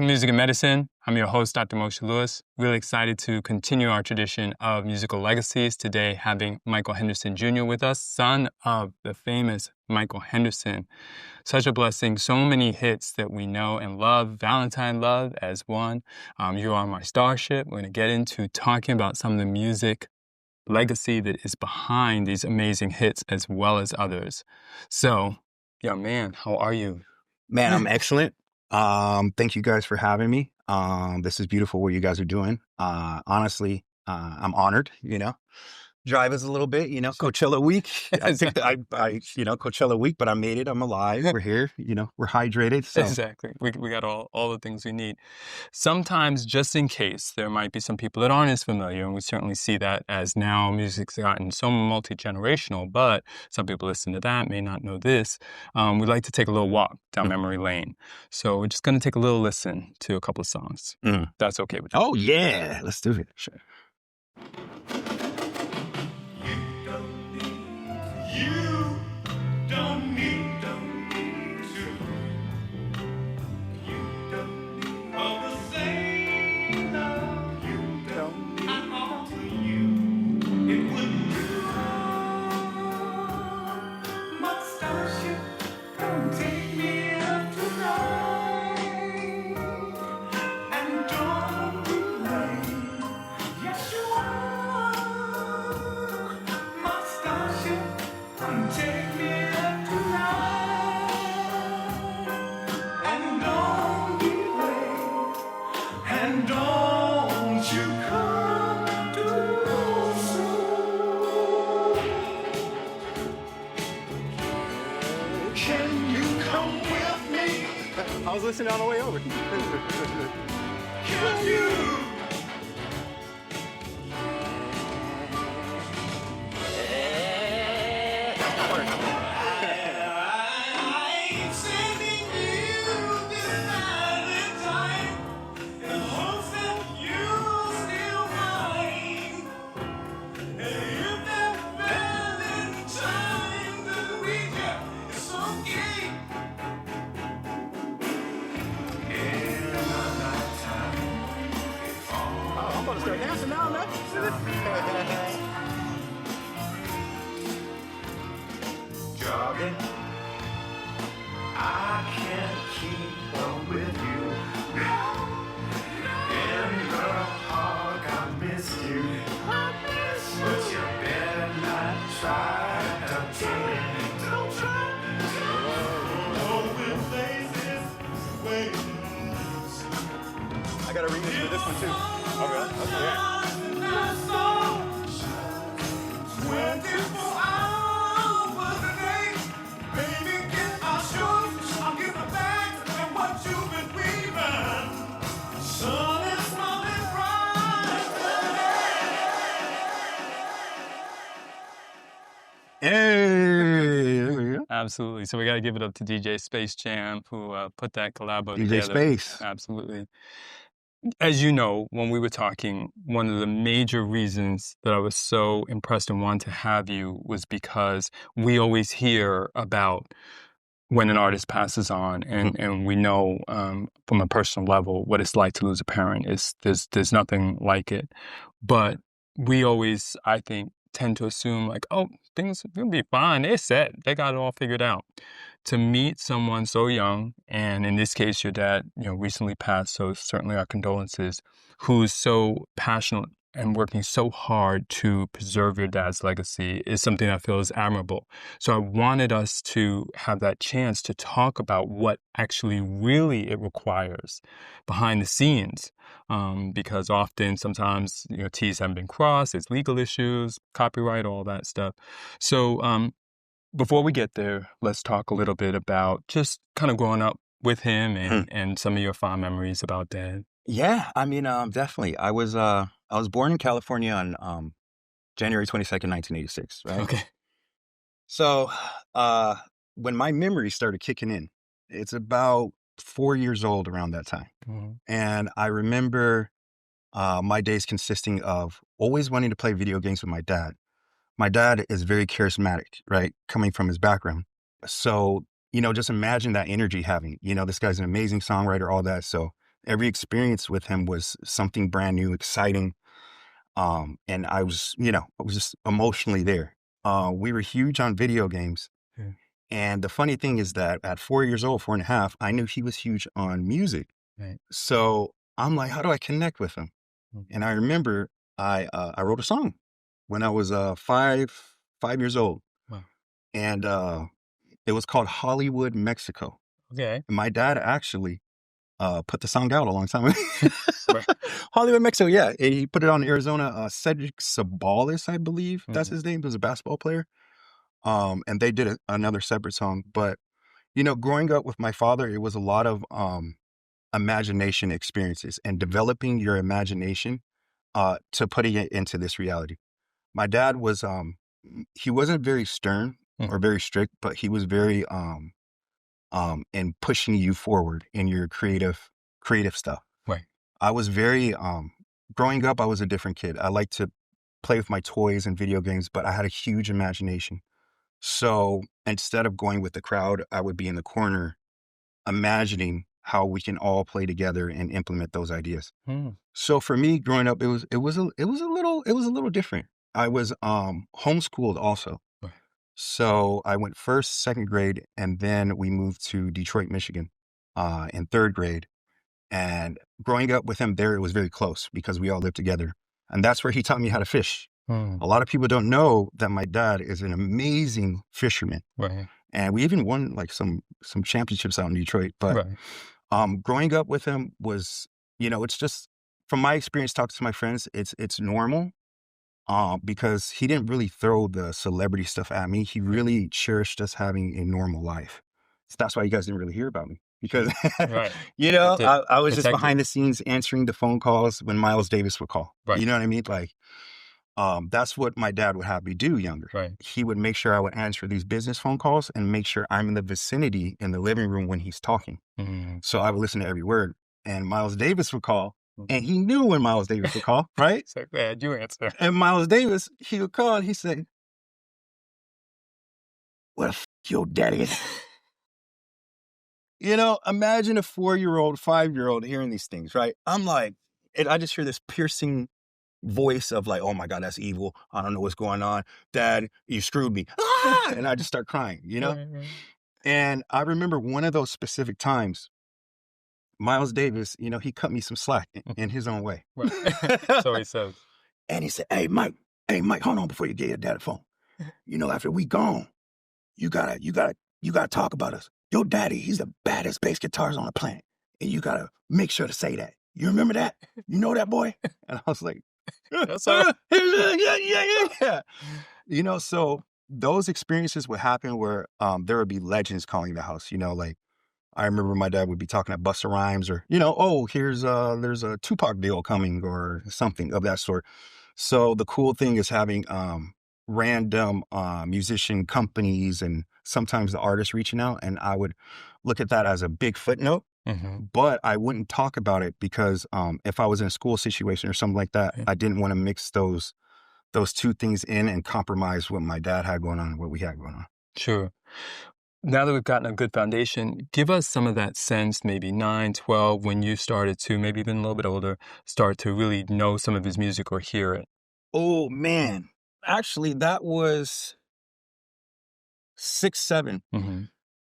Welcome to Music and Medicine. I'm your host, Dr. Moshe Lewis. Really excited to continue our tradition of musical legacies. Today, having Michael Henderson Jr. with us, son of the famous Michael Henderson. Such a blessing. So many hits that we know and love. Valentine Love as one. You Are My Starship. We're going to get into talking about some of the music legacy that is behind these amazing hits as well as others. So, young man, how are you? Man, I'm excellent. Thank you guys for having me. This is beautiful what you guys are doing. Honestly, I'm honored, drive us a little bit, Coachella week. I think that Coachella week, but I made it. I'm alive. We're here, we're hydrated. So. Exactly. We got all the things we need. Sometimes, just in case, there might be some people that aren't as familiar, and we certainly see that as now music's gotten so multi-generational, but some people listen to that, may not know this. We'd like to take a little walk down memory lane. So we're just going to take a little listen to a couple of songs. That's okay with you? Oh, yeah. Let's do it. Sure. I was listening on the way over. Can you? Jogging, I can't keep up with you. In the park, I missed you. But you better not try to tell me. Don't try. I got a remix for this one too. Okay. Hey. Absolutely. So we got to give it up to DJ Space Jam, who put that collabo together. DJ Space. Absolutely. As you know, when we were talking, one of the major reasons that I was so impressed and wanted to have you was because we always hear about when an artist passes on, and we know from a personal level what it's like to lose a parent. There's nothing like it. But we always, I think, tend to assume like, oh, things will be fine. They're set. They got it all figured out. To meet someone so young, and in this case, your dad, recently passed, so certainly our condolences, who's so passionate and working so hard to preserve your dad's legacy is something I feel is admirable. So I wanted us to have that chance to talk about what actually really it requires behind the scenes. Because often, sometimes, T's haven't been crossed, there's legal issues, copyright, all that stuff. So before we get there, let's talk a little bit about just kind of growing up with him and some of your fond memories about Dad. Yeah, I mean, definitely. I was born in California on January 22nd, 1986, right? Okay. So when my memory started kicking in, it's about 4 years old around that time. Mm-hmm. And I remember my days consisting of always wanting to play video games with my dad. My dad is very charismatic, right? Coming from his background. So, just imagine that energy having, this guy's an amazing songwriter, all that. So Every experience with him was something brand new, exciting. And I was, I was just emotionally there. We were huge on video games. Yeah. And the funny thing is that at 4 years old, 4.5, I knew he was huge on music. Right. So I'm like, how do I connect with him? And I remember I wrote a song when I was 5 years old. Wow. And it was called Hollywood, Mexico. Okay. And my dad actually put the song out a long time ago. Right. Hollywood, Mexico, yeah. He put it on Arizona. Cedric Sabalis, I believe that's his name. He was a basketball player. And they did another separate song. But, growing up with my father, it was a lot of imagination experiences and developing your imagination to putting it into this reality. My dad was, he wasn't very stern or very strict, but he was very, in pushing you forward in your creative stuff. Right. I was very, growing up, I was a different kid. I liked to play with my toys and video games, but I had a huge imagination. So instead of going with the crowd, I would be in the corner imagining how we can all play together and implement those ideas. So for me growing up, it was a little different. I was homeschooled also. Right. So I went first, second grade, and then we moved to Detroit, Michigan, in third grade. And growing up with him there, it was very close because we all lived together. And that's where he taught me how to fish. A lot of people don't know that my dad is an amazing fisherman. Right. And we even won like some championships out in Detroit. But growing up with him was, it's just, from my experience talking to my friends, it's normal. Because he didn't really throw the celebrity stuff at me. He really cherished us having a normal life. So that's why you guys didn't really hear about me. Because, Right. I was just Protected. behind the scenes answering the phone calls when Miles Davis would call. Right. You know what I mean? Like, that's what my dad would have me do younger. Right. He would make sure I would answer these business phone calls and make sure I'm in the vicinity in the living room when he's talking. So I would listen to every word. And Miles Davis would call. And he knew when Miles Davis would call, right? So glad you answer. And Miles Davis, he would call and he'd say, "What the f your daddy is?" Imagine a 4-year-old, 5-year-old hearing these things, right? I'm like, and I just hear this piercing voice of like, oh my God, that's evil. I don't know what's going on. Dad, you screwed me. Ah! And I just start crying, Right. And I remember one of those specific times, Miles Davis, he cut me some slack in his own way. Right. So he says. And he said, hey, Mike, hold on before you get your dad a phone. After we gone, you gotta talk about us. Your daddy, he's the baddest bass guitarist on the planet. And you gotta make sure to say that. You remember that? You know that, boy? And I was like, That's all right. yeah. So those experiences would happen where there would be legends calling the house, like I remember my dad would be talking at Busta Rhymes or, oh, there's a Tupac deal coming or something of that sort. So the cool thing is having random musician companies and sometimes the artists reaching out. And I would look at that as a big footnote, but I wouldn't talk about it because if I was in a school situation or something like that, I didn't want to mix those two things in and compromise what my dad had going on and what we had going on. Sure. Now that we've gotten a good foundation, give us some of that sense, maybe 9, 12, when you started to, maybe even a little bit older, start to really know some of his music or hear it. Oh, man. Actually, that was 6, 7,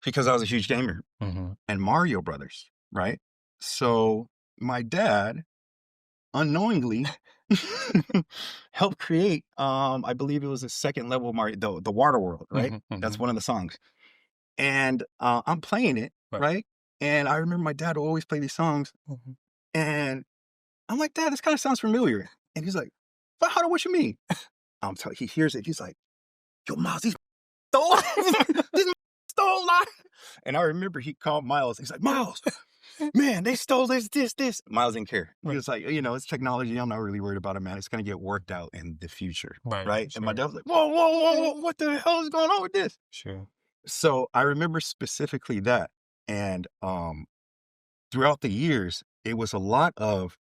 because I was a huge gamer and Mario Brothers, right? So my dad unknowingly helped create, I believe it was a second level Mario, the Water World, right? That's one of the songs. And I'm playing it, right? And I remember my dad would always play these songs. And I'm like, Dad, this kind of sounds familiar. And he's like, but what you mean? He hears it. He's like, yo, Miles, these stole this stole life. And I remember he called Miles. He's like, Miles, man, they stole this. Miles didn't care. He was like, it's technology. I'm not really worried about it, man. It's going to get worked out in the future, right? Sure. And my dad was like, whoa, what the hell is going on with this? Sure. So I remember specifically that. And throughout the years, it was a lot of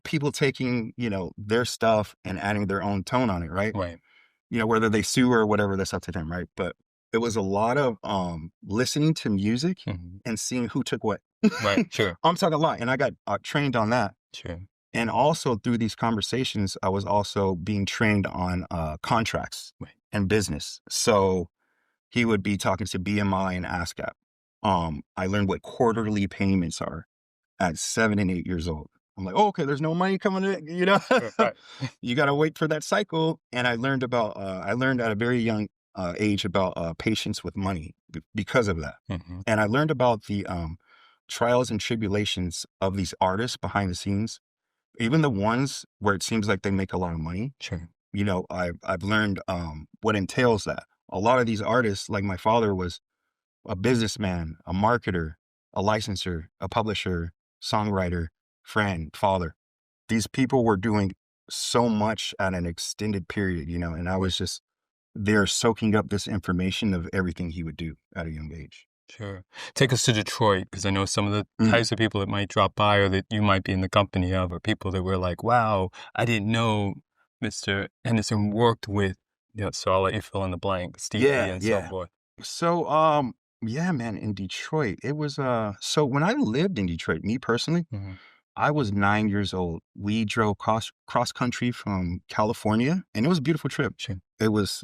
people taking, their stuff and adding their own tone on it, right? Right. Whether they sue or whatever, that's up to them, right? But it was a lot of listening to music Mhm. and seeing who took what. Right. Sure. I'm talking a lot, and I got trained on that. Sure. And also through these conversations, I was also being trained on contracts Right. and business. So he would be talking to BMI and ASCAP. I learned what quarterly payments are at 7 and 8 years old. I'm like, oh, okay, there's no money coming in, you know, Sure. Right. you got to wait for that cycle. And I learned at a very young age about patience with money because of that. Hmm. And I learned about the trials and tribulations of these artists behind the scenes, even the ones where it seems like they make a lot of money. Sure. You know, I've learned what entails that. A lot of these artists, like my father was a businessman, a marketer, a licensor, a publisher, songwriter, friend, father. These people were doing so much at an extended period, you know, and I Right. was just there soaking up this information of everything he would do at a young age. Sure. Take us to Detroit, because I know some of the Mm. types of people that might drop by or that you might be in the company of are people that were like, wow, I didn't know Mr. Henderson worked with, so I'll let you fill in the blank, Stevie Yeah, and so yeah. forth. So, yeah, man, in Detroit, it was, so when I lived in Detroit, me personally, Hmm. I was 9 years old. We drove cross country from California, and it was a beautiful trip. Sure. It was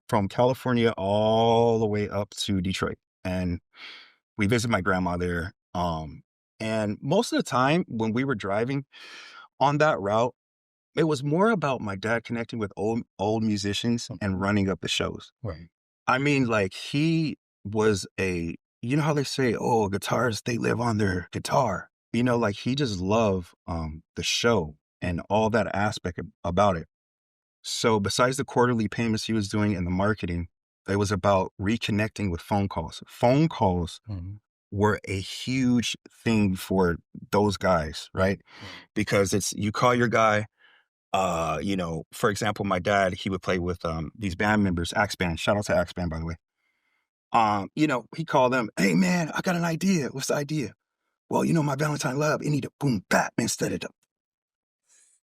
from California all the way up to Detroit, and we visited my grandma there. And most of the time when we were driving on that route, it was more about my dad connecting with old musicians and Mhm. running up the shows. Right. I mean, like he was you know how they say, oh, guitarists, they live on their guitar. You know, like he just loved the show and all that aspect about it. So besides the quarterly payments he was doing and the marketing, it was about reconnecting with phone calls. Phone calls Hmm. were a huge thing for those guys, right? Right. Because it's you call your guy, you know, for example, my dad, he would play with these band members, Axe Band. Shout out to Axe Band, by the way. You know, he called them, hey man, I got an idea. What's the idea? Well, you know, my Valentine love, it need a boom bap instead of the,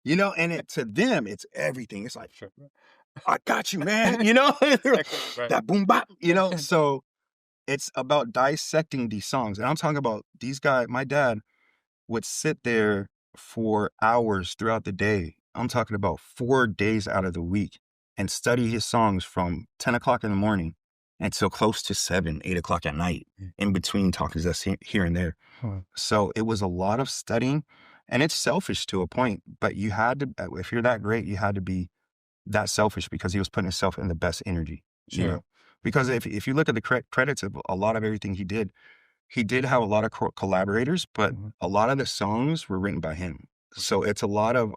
you know, and to them, it's everything. It's like, Sure. I got you, man. You know, Exactly. Right. that boom bap, you know. So it's about dissecting these songs. And I'm talking about these guys, my dad would sit there for hours throughout the day. I'm talking about 4 days out of the week and study his songs from 10 o'clock in the morning until close to 7, 8 o'clock at night, Mm. in between talking to us here and there. Wow. So it was a lot of studying, and it's selfish to a point, but you had to, if you're that great, you had to be that selfish because he was putting himself in the best energy, you Sure. know? Because if you look at the credits of a lot of everything he did have a lot of collaborators, but Hmm. a lot of the songs were written by him. Okay. So it's a lot of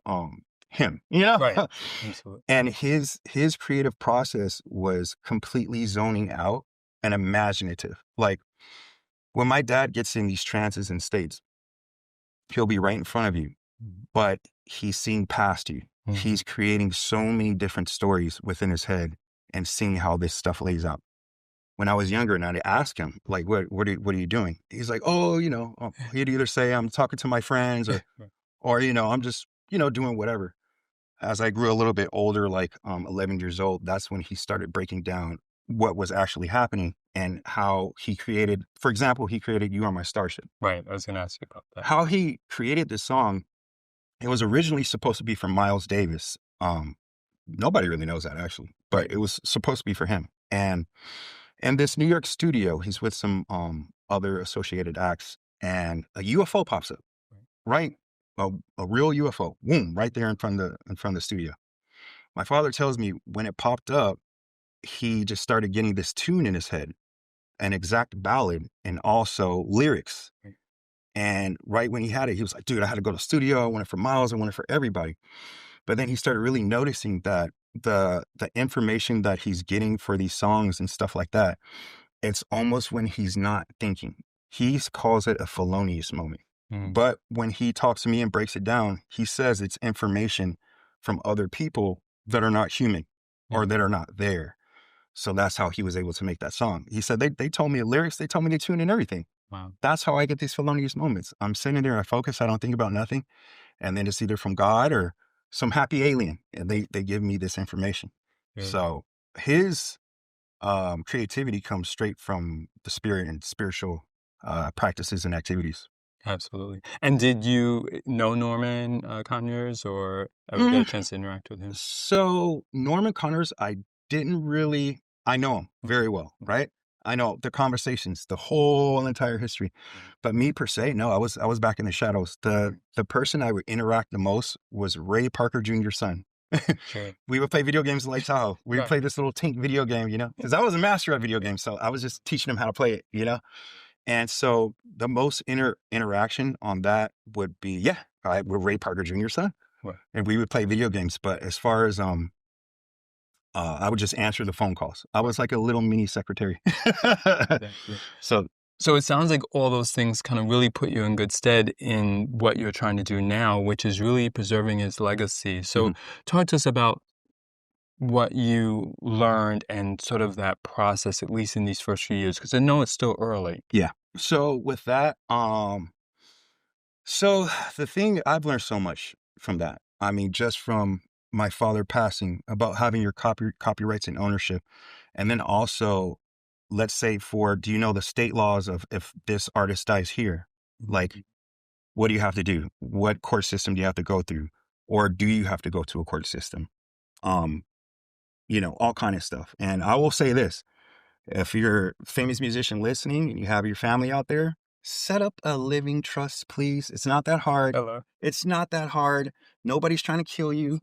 him, you know? Right. Absolutely. And his creative process was completely zoning out and imaginative. Like when my dad gets in these trances and states, he'll be right in front of you, but he's seeing past you. Mm-hmm. He's creating so many different stories within his head and seeing how this stuff lays out. When I was younger and I'd ask him, like, what are you doing? He's like, oh, you know, he'd either say I'm talking to my friends Right. or, you know, I'm just, you know, doing whatever. As I grew a little bit older, like 11 years old, that's when he started breaking down what was actually happening and how he created, for example, he created You Are My Starship. Right. I was going to ask you about that. How he created this song, it was originally supposed to be for Miles Davis. Nobody really knows that actually, but Right. it was supposed to be for him. And in this New York studio, he's with some other associated acts, and a UFO pops up, right? A real UFO, boom, right there in front of the studio. My father tells me when it popped up, he just started getting this tune in his head, an exact ballad, and also lyrics. Right. And right when he had it, he was like, dude, I had to go to the studio. I want it for Miles. I want it for everybody. But then he started really noticing that the information that he's getting for these songs and stuff like that, it's almost when he's not thinking. He calls it a felonious moment. Mm. But when he talks to me and breaks it down, he says it's information from other people that are not human or Mm. that are not there. So that's how he was able to make that song. He said, they told me the lyrics, they told me the tune and everything. Wow. That's how I get these felonious moments. I'm sitting there, I focus, I don't think about nothing. And then it's either from God or some happy alien. And they give me this information. Sure. So his creativity comes straight from the spirit and spiritual practices and activities. Absolutely. And did you know Norman Conyers or ever get a Mm, chance to interact with him? so Norman Connors, I know him Okay. very well, right? I know the conversations, the whole entire history. Right. But me per se, no, I was back in the shadows. The Right. the person I would interact the most was Ray Parker Jr.'s son. Sure. We would play video games in Lake Tahoe. We would Right. play this little tink video game, because I was a master at video games. So I was just teaching him how to play it. And so the most interaction on that would be, yeah, with Ray Parker Jr.'s son. Right. And we would play video games. But as far as I would just answer the phone calls. I Right. was like a little mini secretary. Exactly. So So it sounds like all those things kind of really put you in good stead in what you're trying to do now, which is really preserving his legacy. So mhm, talk to us about what you learned and sort of that process, at least in these first few years, because I know it's still early. yeah. So with that, so the thing I've learned so much from that. I mean, just from my father passing about having your copyrights and ownership. And then also, let's say do you know the state laws of if this artist dies here? Like, Mhm. what do you have to do? What court system do you have to go through? Or do you have to go to a court system? Um, all kind of stuff. And I will say this, if you're a famous musician listening and you have your family out there, set up a living trust, please. It's not that hard. Hello. It's not that hard. Nobody's trying to kill you.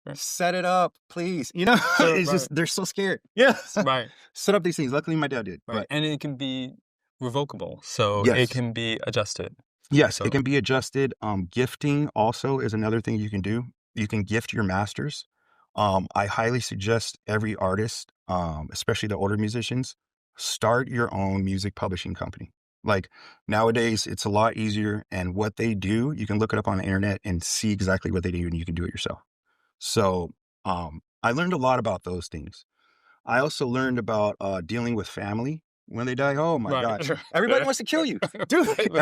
Right. Set it up, please. Sure, It's right, just, they're so scared. Yeah. right, Set up these things. Luckily, my dad did. right. But And it can be revocable, so it yes, can be adjusted. yes, it So, can be adjusted. Gifting also is another thing you can do. You can gift your masters. I highly suggest every artist, especially the older musicians, start your own music publishing company. Like nowadays, it's a lot easier. And what they do, you can look it up on the internet and see exactly what they do, and you can do it yourself. So I learned a lot about those things. I also learned about dealing with family when they die. Oh my right, God. sure. Everybody wants to kill you. Dude, Right, right, sure.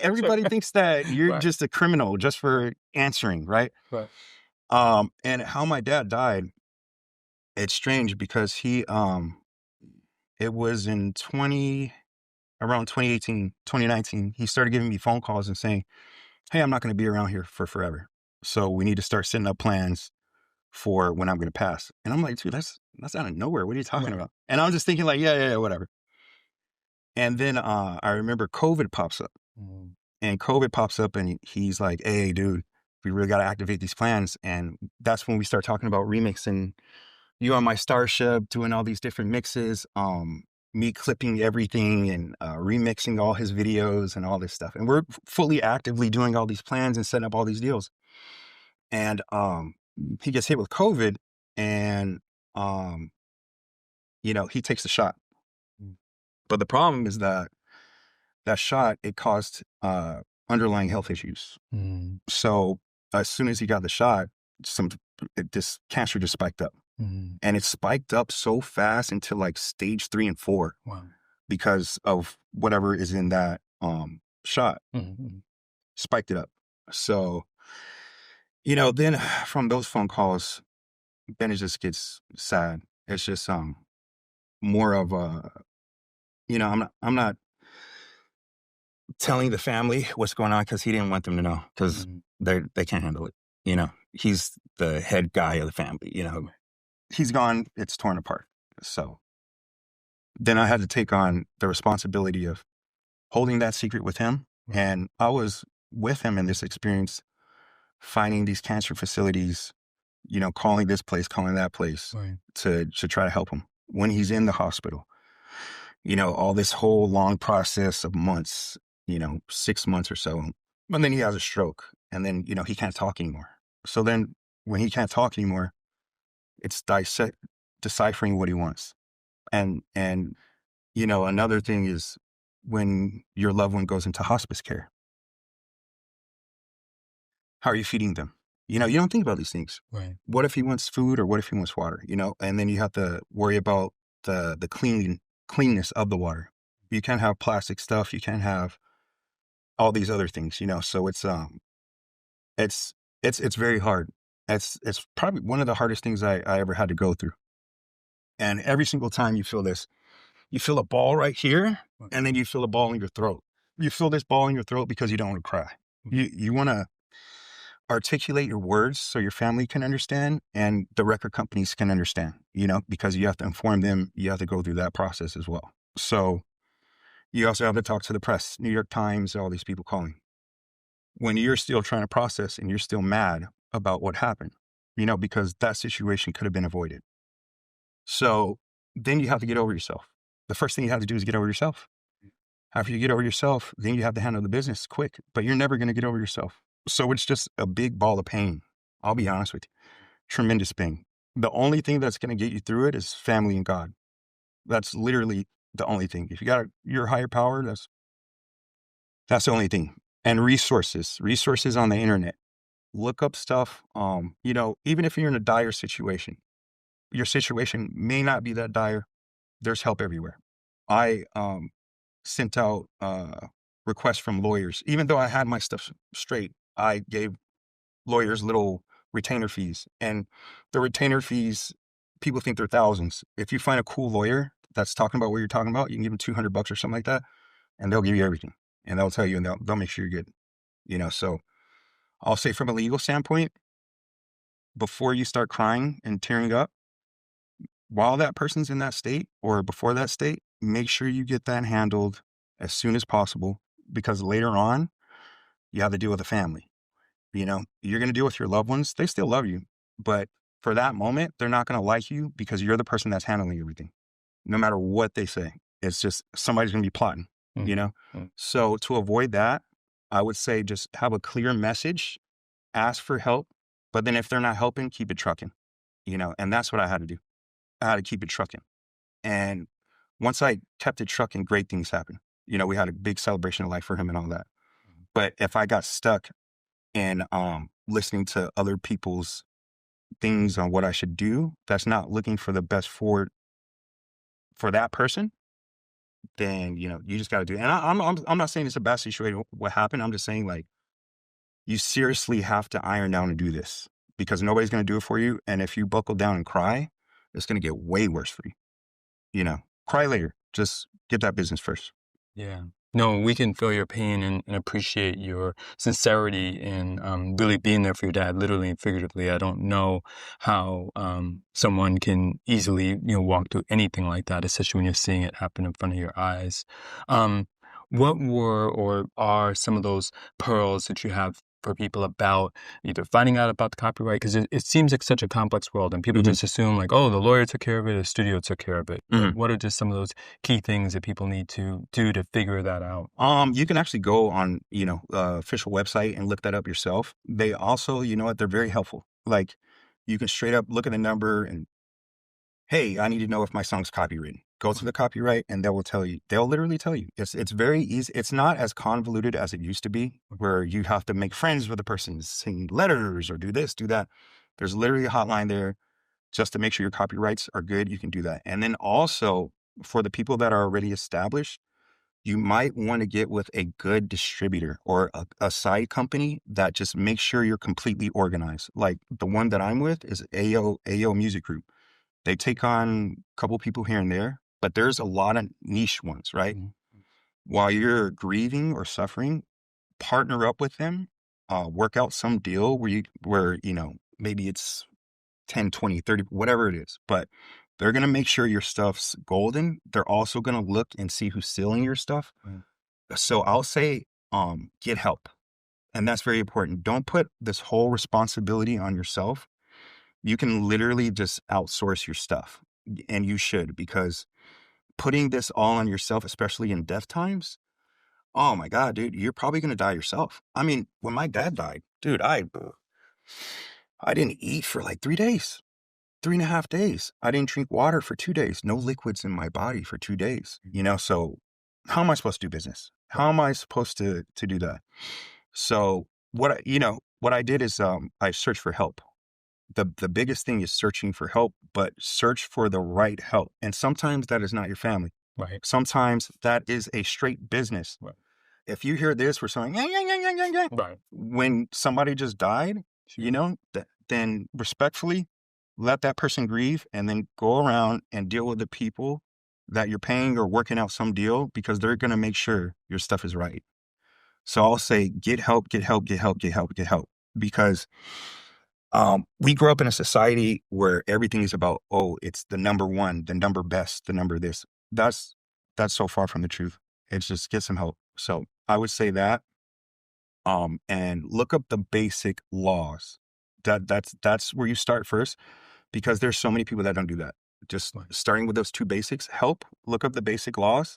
everybody thinks that you're Right, just a criminal just for answering, right? right. And how my dad died, it's strange because it was in around 2018, 2019, he started giving me phone calls and saying, "Hey, I'm not going to be around here for forever. So we need to start setting up plans for when I'm going to pass." And I'm like, dude, that's out of nowhere. What are you talking Right. about? And I'm just thinking like, yeah, whatever. And then I remember COVID pops up, Mm, and COVID pops up and he's like, "Hey, dude, we really got to activate these plans." And that's when we start talking about remixing You On My Starship, doing all these different mixes, me clipping everything and remixing all his videos and all this stuff. And we're fully actively doing all these plans and setting up all these deals. And he gets hit with COVID and, um, he takes the shot. mm, But the problem is that shot, it caused underlying health issues. mm, So as soon as he got the shot, this cancer just spiked up. mm. And it spiked up so fast into like stage 3 and 4 Wow. because of whatever is in that shot, Mhm. spiked it up. So, then from those phone calls, then it just gets sad. It's just more of a, I'm not telling the family what's going on because he didn't want them to know because Mhm. they can't handle it. He's the head guy of the family. He's gone. It's torn apart. So then I had to take on the responsibility of holding that secret with him. Right. And I was with him in this experience, finding these cancer facilities, calling this place, calling that place Right. to try to help him when he's in the hospital. All this whole long process of months, 6 months or so. And then he has a stroke and then, he can't talk anymore. So then when he can't talk anymore, it's deciphering what he wants. And another thing is when your loved one goes into hospice care, how are you feeding them? You don't think about these things. Right. What if he wants food or what if he wants water? And then you have to worry about the cleanness of the water. You can't have plastic stuff. You can't have all these other things. So it's it's very hard. It's probably one of the hardest things I ever had to go through. And every single time you feel this, you feel a ball right here, and then you feel a ball in your throat. You feel this ball in your throat because you don't want to cry. You want to articulate your words so your family can understand and the record companies can understand, because you have to inform them. You have to go through that process as well. So you also have to talk to the press, New York Times, all these people calling. When you're still trying to process and you're still mad about what happened, because that situation could have been avoided. So then you have to get over yourself. The first thing you have to do is get over yourself. After you get over yourself, then you have to handle the business quick, but you're never going to get over yourself. So it's just a big ball of pain. I'll be honest with you. Tremendous pain. The only thing that's going to get you through it is family and God. That's literally the only thing. If you got your higher power, that's the only thing. And resources on the internet. Look up stuff. Even if you're in a dire situation, your situation may not be that dire. There's help everywhere. I sent out requests from lawyers. Even though I had my stuff straight, I gave lawyers little retainer fees. And the retainer fees, people think they're thousands. If you find a cool lawyer that's talking about what you're talking about, you can give them $200 or something like that, and they'll give you everything. And they'll tell you, and they'll make sure you're good. So I'll say from a legal standpoint, before you start crying and tearing up, while that person's in that state or before that state, make sure you get that handled as soon as possible, because later on, you have to deal with the family. You're going to deal with your loved ones. They still love you, but for that moment, they're not going to like you because you're the person that's handling everything. No matter what they say, it's just somebody's going to be plotting, So to avoid that, I would say just have a clear message, ask for help, but then if they're not helping, keep it trucking, and that's what I had to do. I had to keep it trucking. And once I kept it trucking, great things happened. We had a big celebration of life for him and all that. But if I got stuck in listening to other people's things on what I should do, that's not looking for the best for that person, then, you just got to do it. And I'm not saying it's a bad situation, what happened. I'm just saying, like, you seriously have to iron down and do this, because nobody's going to do it for you. And if you buckle down and cry, it's going to get way worse for you. Cry later. Just get that business first. Yeah. No, we can feel your pain and appreciate your sincerity in really being there for your dad, literally and figuratively. I don't know how someone can easily, walk through anything like that, especially when you're seeing it happen in front of your eyes. What were or are some of those pearls that you have for people about either finding out about the copyright? Because it seems like such a complex world, and people just assume like, oh, the lawyer took care of it, the studio took care of it. What are just some of those key things that people need to do to figure that out? You can actually go on, official website and look that up yourself. They also, they're very helpful. Like, you can straight up look at a number and, hey, I need to know if my song's copywritten. Go to the copyright and they will tell you. They'll literally tell you. It's very easy. It's not as convoluted as it used to be, where you have to make friends with the person, send letters or do this, do that. There's literally a hotline there just to make sure your copyrights are good. You can do that. And then also, for the people that are already established, you might want to get with a good distributor or a side company that just makes sure you're completely organized. Like the one that I'm with is AO Music Group. They take on a couple people here and there, but there's a lot of niche ones, right? While you're grieving or suffering, partner up with them, work out some deal where maybe it's 10, 20, 30, whatever it is, but they're going to make sure your stuff's golden. They're also going to look and see who's stealing your stuff. So I'll say, get help. And that's very important. Don't put this whole responsibility on yourself. You can literally just outsource your stuff, and you should, because putting this all on yourself, especially in death times, oh my God, dude, you're probably going to die yourself. I mean, when my dad died, dude, I didn't eat for like 3 days. 3.5 days. I didn't drink water for 2 days. No liquids in my body for 2 days. So how am I supposed to do business? How am I supposed to do that? So what I did is I searched for help. The biggest thing is searching for help, but search for the right help. And sometimes that is not your family. Right. Sometimes that is a straight business. Right. If you hear this, we're saying, Right. when somebody just died, then respectfully, let that person grieve, and then go around and deal with the people that you're paying or working out some deal, because they're going to make sure your stuff is right. So I'll say, get help, get help, get help, get help, get help. Because we grew up in a society where everything is about, oh, it's the number one, the number best, the number this. That's so far from the truth. It's just get some help. So I would say that, and look up the basic laws. That's where you start first, because there's so many people that don't do that. Just starting with those two basics, help, look up the basic laws.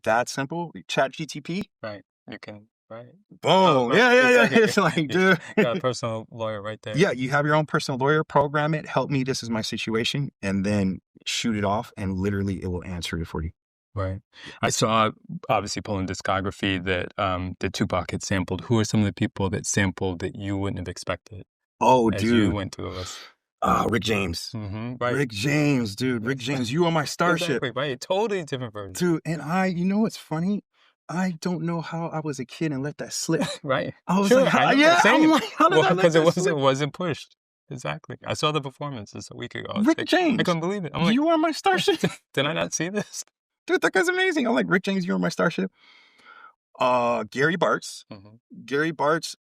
That simple. Chat GTP. Right. You can, right. Boom. Yeah. Exactly. It's like, dude. Got a personal lawyer right there. Yeah, you have your own personal lawyer, program it, help me, this is my situation, and then shoot it off, and literally it will answer it for you. Right. I saw, obviously, pulling discography, that Tupac had sampled. Who are some of the people that sampled that you wouldn't have expected? Oh, as dude. you went through the list? Rick James. Right. Rick James, dude. Rick James, You Are My Starship. Exactly, right. Totally different version. Dude, and you know what's funny? I don't know how I was a kid and let that slip. Right. I was sure, like, I'm like, how did I let because that slip? it wasn't pushed. Exactly. I saw the performance just a week ago. Rick James. I couldn't believe it. I'm like, You Are My Starship. Did I not see this? Dude, that guy's amazing. I'm like, Rick James, You Are My Starship. Gary Bartz. Gary Bartz,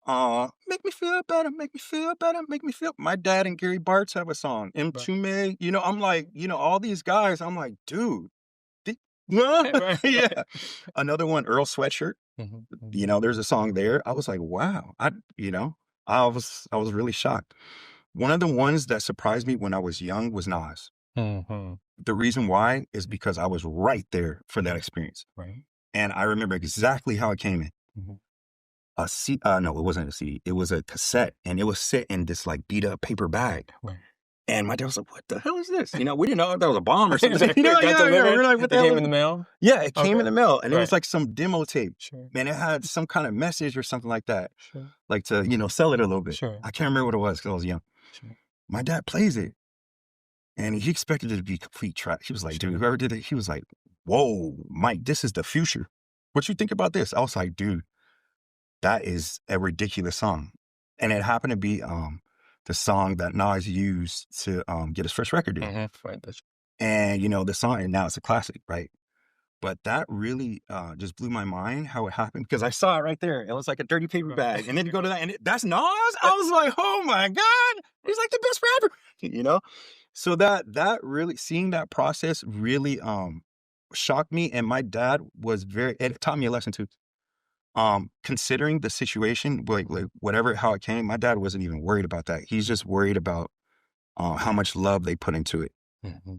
make me feel better, make me feel better, make me feel. My dad and Gary Bartz have a song. Mtume, you know, I'm like, you know, all these guys, I'm like, dude. Yeah. Another one, Earl Sweatshirt. You know, there's a song there. I was like, wow. I was really shocked. One of the ones that surprised me when I was young was Nas. The reason why is because I was right there for that experience. Right. And I remember exactly how it came in. No, it wasn't a CD. It was a cassette, and it was set in this like beat up paper bag. Right. And my dad was like, "What the hell is this?" You know, we didn't know if that was a bomb or something. You know, we're like, "What the hell?" It came in the mail. Yeah, it came in the mail, and it was like some demo tape. Sure. And it had some kind of message or something like that, like to sell it a little bit. Sure. I can't remember what it was because I was young. Sure. My dad plays it, and he expected it to be complete trash. He was like, "Dude, whoever did it," he was like, "Whoa, Mike, this is the future. What you think about this?" I was like, "Dude, that is a ridiculous song." And it happened to be the song that Nas used to get his first record deal. Right. And, the song, and now it's a classic, right? But that really just blew my mind how it happened, because I saw it right there. It was like a dirty paper bag. And then you go to that, and that's Nas? I was like, oh my God, he's like the best rapper, So that really, seeing that process really shocked me. And my dad was it taught me a lesson too. Considering the situation, like whatever, how it came, my dad wasn't even worried about that. He's just worried about how much love they put into it.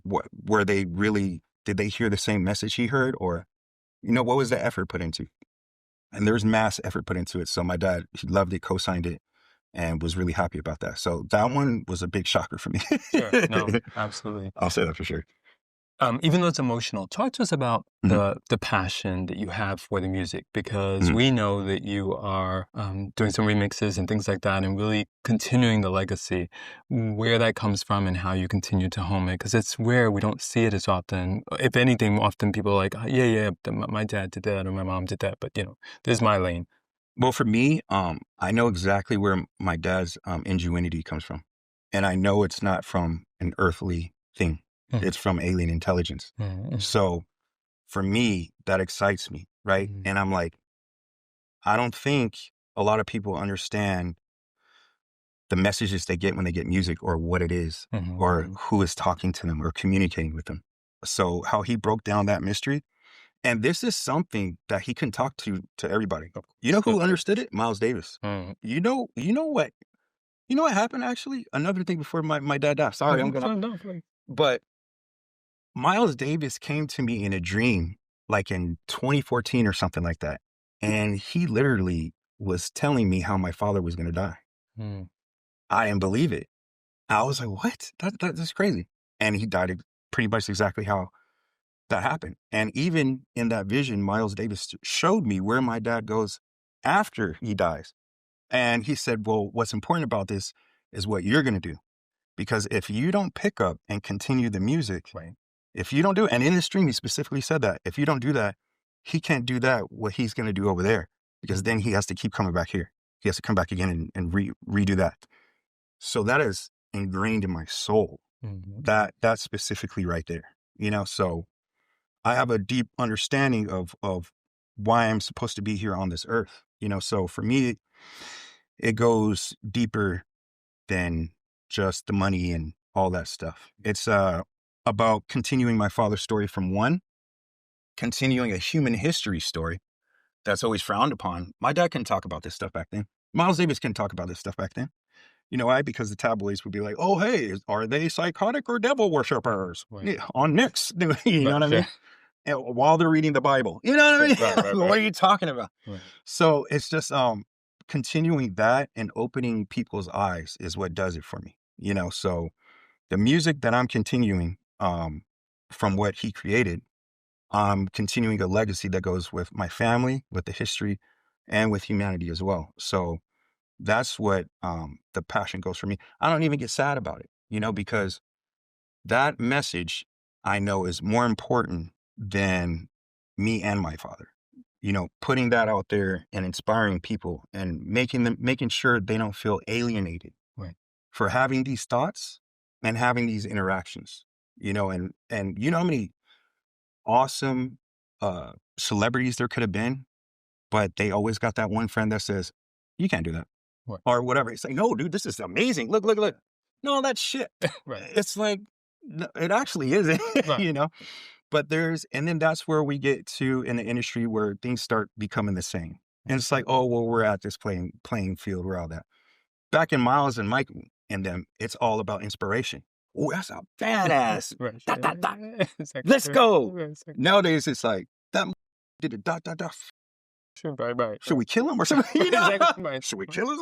Were they really, did they hear the same message he heard, or, what was the effort put into? And there's mass effort put into it. So my dad, he loved it, co-signed it, and was really happy about that. So that one was a big shocker for me. Sure. No, absolutely. I'll say that for sure. Even though it's emotional, talk to us about the passion that you have for the music, because we know that you are doing some remixes and things like that, and really continuing the legacy, where that comes from and how you continue to hone it, because it's rare. We don't see it as often. If anything, often people are like, yeah, my dad did that or my mom did that, but this is my lane. Well, for me, I know exactly where my dad's ingenuity comes from, and I know it's not from an earthly thing. It's from alien intelligence. So for me, that excites me, right? And I'm like, I don't think a lot of people understand the messages they get when they get music, or what it is, or who is talking to them or communicating with them. So how he broke down that mystery. And this is something that he can talk to everybody. You know who understood it? Miles Davis. You know what happened, actually? Another thing before my dad died. Sorry, but Miles Davis came to me in a dream, like in 2014 or something like that. And he literally was telling me how my father was going to die. I didn't believe it. I was like, what? That's crazy. And he died pretty much exactly how that happened. And even in that vision, Miles Davis showed me where my dad goes after he dies. And he said, well, what's important about this is what you're going to do. Because if you don't pick up and continue the music, right? If you don't do it, and in the stream, he specifically said that if you don't do that, he can't do that, what he's going to do over there, because then he has to keep coming back here. He has to come back again and redo that. So that is ingrained in my soul. That specifically right there, so I have a deep understanding of why I'm supposed to be here on this earth, so for me, it goes deeper than just the money and all that stuff. It's about continuing my father's story from one, continuing a human history story that's always frowned upon. My dad couldn't talk about this stuff back then. Miles Davis couldn't talk about this stuff back then. You know why? Because the tabloids would be like, oh, hey, are they psychotic or devil worshippers? Right. Yeah, on Nick's, you know what I mean? Sure. And while they're reading the Bible, you know what I mean? Right. What are you talking about? Right. So it's just continuing that and opening people's eyes is what does it for me. So the music that I'm continuing from what he created, I'm continuing a legacy that goes with my family, with the history, and with humanity as well. So that's what the passion goes for me. I don't even get sad about it, because that message I know is more important than me and my father. Putting that out there and inspiring people and making sure they don't feel alienated for having these thoughts and having these interactions. And you know how many awesome celebrities there could have been, but they always got that one friend that says, you can't do that. Or whatever. It's like, no, dude, this is amazing. Look. No, that's shit. It's like, no, it actually isn't, but and then that's where we get to in the industry where things start becoming the same. And it's like, oh, well, we're at this playing field, we're all that. Back in Miles and Michael and them, it's all about inspiration. Oh, that's a badass. Let's go. Nowadays, it's like, that did a dot. Sure, right. Should we kill him or something? Should we kill him?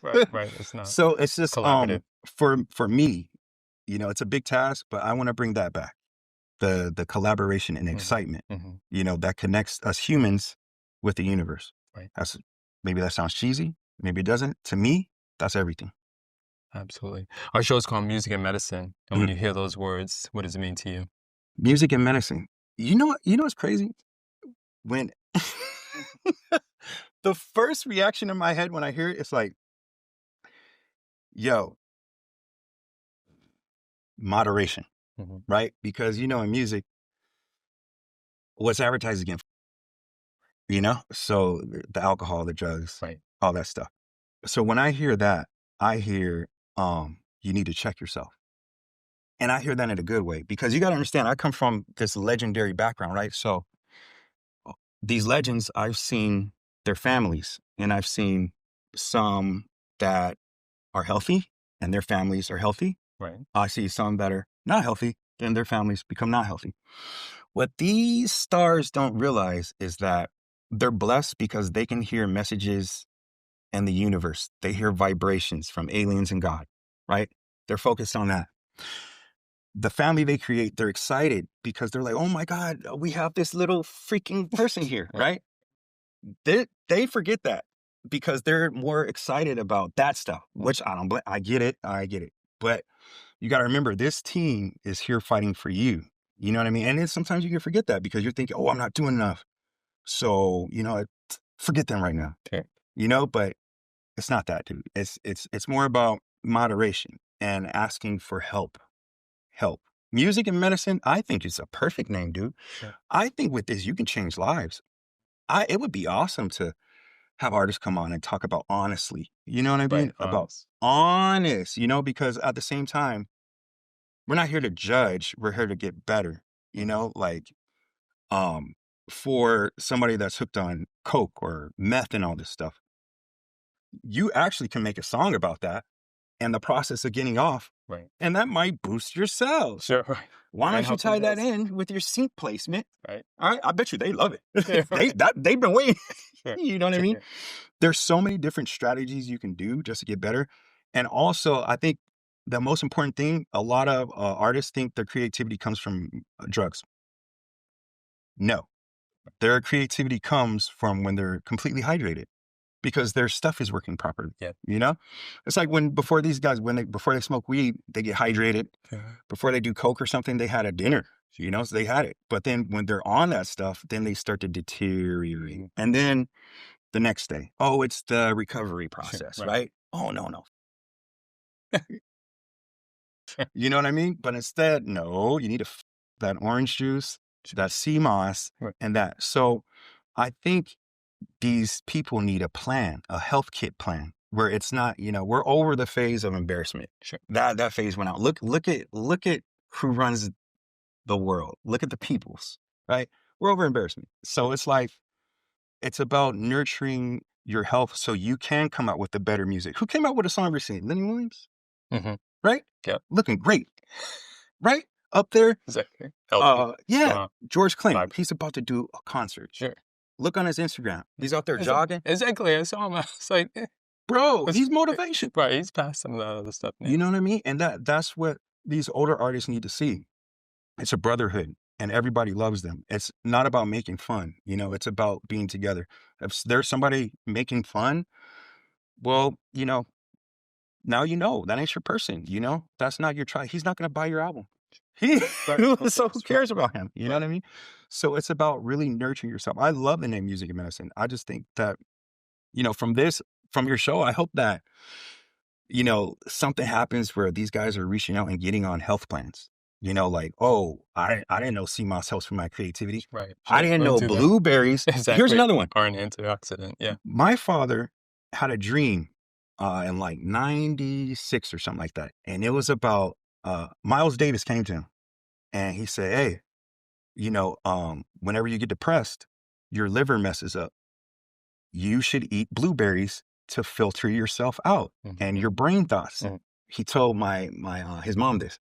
Right. It's not. So it's just for me, it's a big task, but I want to bring that back. The collaboration and excitement, that connects us humans with the universe. Right. Maybe that sounds cheesy. Maybe it doesn't. To me, that's everything. Absolutely. Our show is called Music and Medicine. And when you hear those words, what does it mean to you? Music and medicine. You know what's crazy? When the first reaction in my head when I hear it, it's like, yo, moderation, right? Because, in music, what's advertised again, so the alcohol, the drugs, all that stuff. So when I hear that, I hear, you need to check yourself. And I hear that in a good way, because you got to understand, I come from this legendary background, right? So these legends, I've seen their families, and I've seen some that are healthy and their families are healthy. Right. I see some that are not healthy and their families become not healthy. What these stars don't realize is that they're blessed because they can hear messages in the universe. They hear vibrations from aliens and God, right? They're focused on that. The family they create, they're excited because they're like, oh my God, we have this little freaking person here, right? They forget that because they're more excited about that stuff, which I don't blame. I get it. But you got to remember, this team is here fighting for you. You know what I mean? And then sometimes you can forget that because you're thinking, oh, I'm not doing enough. So, forget them right now. Okay. But it's not that, dude. It's more about moderation and asking for help. Music and medicine, I think it's a perfect name, dude. Sure. I think with this, you can change lives. It would be awesome to have artists come on and talk about honestly, you know what I mean? About honest, because at the same time, we're not here to judge. We're here to get better, for somebody that's hooked on coke or meth and all this stuff, you actually can make a song about that and the process of getting off. Right. And that might boost your sales. Sure. Right. Why don't you tie that in with your sync placement? Right. All right. I bet you they love it. Yeah, they've been waiting. Sure. You know what I mean? Yeah. There's so many different strategies you can do just to get better. And also, I think the most important thing, a lot of artists think their creativity comes from drugs. No. Their creativity comes from when they're completely hydrated, because their stuff is working properly. Yeah. It's like before they smoke weed, they get hydrated. Before they do coke or something, they had a dinner, so they had it. But then when they're on that stuff, then they start to deteriorate. And then the next day, oh, it's the recovery process, right? Oh, no. You know what I mean? But instead, no, you need that orange juice, that sea moss, Right. and that. So I think these people need a plan, a health kit plan, where it's not, we're over the phase of embarrassment. Sure. That phase went out. Look at who runs the world. Look at the peoples, right? We're over embarrassment. So it's like, it's about nurturing your health so you can come out with the better music. Who came out with a song recently? Lenny Williams, right? Yeah. Looking great, right? Up there. Exactly. Healthy. Yeah. George Clinton, Vibe. he's about to do a concert. Sure. Look on his Instagram. He's out there jogging. Exactly. I saw him. I was like, bro, he's motivation. Right. He's past some of that other stuff now. You know what I mean? And that's what these older artists need to see. It's a brotherhood and everybody loves them. It's not about making fun. It's about being together. If there's somebody making fun, well, now that ain't your person. That's not your tribe. He's not going to buy your album. So who cares about him? You know what I mean? So it's about really nurturing yourself. I love the name Music and Medicine. I just think that, from your show, I hope that, something happens where these guys are reaching out and getting on health plans. Like, oh, I didn't know sea moss helps for my creativity. Right. Sure. I didn't know blueberries. Exactly. Here's another one. Are an antioxidant. Yeah. My father had a dream in like 96 or something like that. And it was about Miles Davis came to him and he said, hey, whenever you get depressed, your liver messes up. You should eat blueberries to filter yourself out and your brain thoughts. He told his mom this.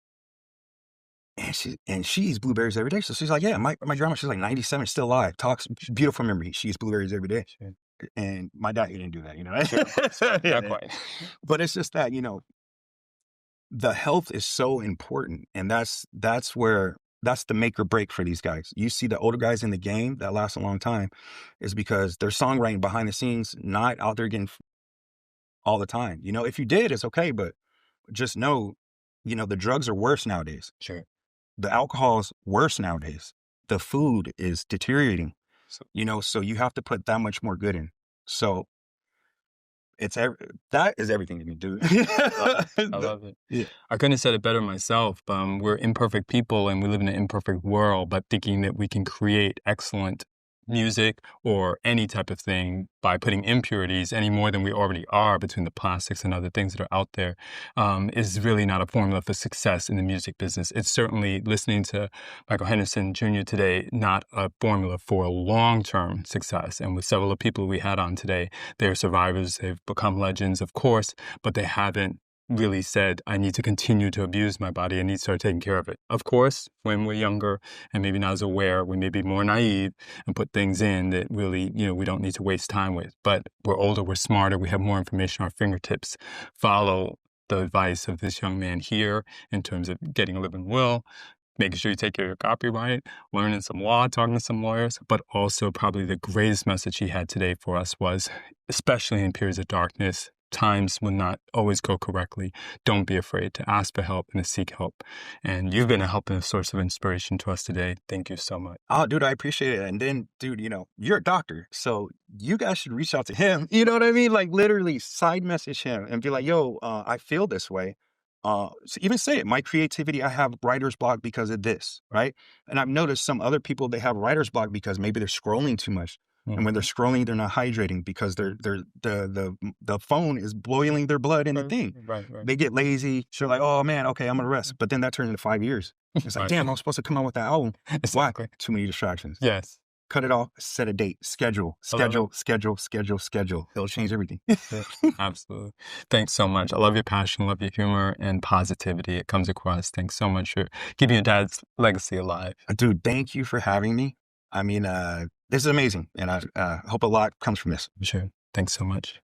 And she eats blueberries every day. So she's like, yeah, my grandma, she's like 97, still alive, talks, beautiful memory. She eats blueberries every day. Sure. And my dad, he didn't do that, Sure. Not quite. But it's just that, the health is so important. And that's the make or break for these guys. You see the older guys in the game that last a long time is because they're songwriting behind the scenes, not out there getting all the time. If you did, it's okay. But just know, the drugs are worse nowadays. Sure. The alcohol's worse nowadays. The food is deteriorating, so you have to put that much more good in. So that is everything to me, dude. I love it. Yeah. I couldn't have said it better myself. We're imperfect people and we live in an imperfect world, but thinking that we can create excellent music or any type of thing by putting impurities any more than we already are between the plastics and other things that are out there is really not a formula for success in the music business. It's certainly, listening to Michael Henderson Jr. today, not a formula for long-term success. And with several of the people we had on today, they're survivors, they've become legends, of course, but they haven't really said, I need to continue to abuse my body. I need to start taking care of it. Of course, when we're younger and maybe not as aware, we may be more naive and put things in that really, we don't need to waste time with. But we're older, we're smarter, we have more information at our fingertips. Follow the advice of this young man here in terms of getting a living will, making sure you take care of your copyright, learning some law, talking to some lawyers, but also probably the greatest message he had today for us was, especially in periods of darkness, times will not always go correctly. Don't be afraid to ask for help and to seek help. And you've been a help and a source of inspiration to us today. Thank you so much. Oh, dude, I appreciate it. And then, dude, you're a doctor, so you guys should reach out to him. You know what I mean? Like literally side message him and be like, yo, I feel this way. So even say it, my creativity, I have writer's block because of this, right? And I've noticed some other people, they have writer's block because maybe they're scrolling too much. And when they're scrolling, they're not hydrating because the phone is boiling their blood in the thing. Right. They get lazy. So they're like, oh man, okay, I'm gonna rest. But then that turns into 5 years. It's like, damn, I'm supposed to come out with that album. Exactly. Why? Too many distractions. Yes. Cut it off, set a date, schedule. It'll change everything. Absolutely. Thanks so much. I love your passion, love your humor and positivity. It comes across. Thanks so much for keeping your dad's legacy alive. Dude, thank you for having me. I mean, this is amazing. And I hope a lot comes from this. Sure. Thanks so much.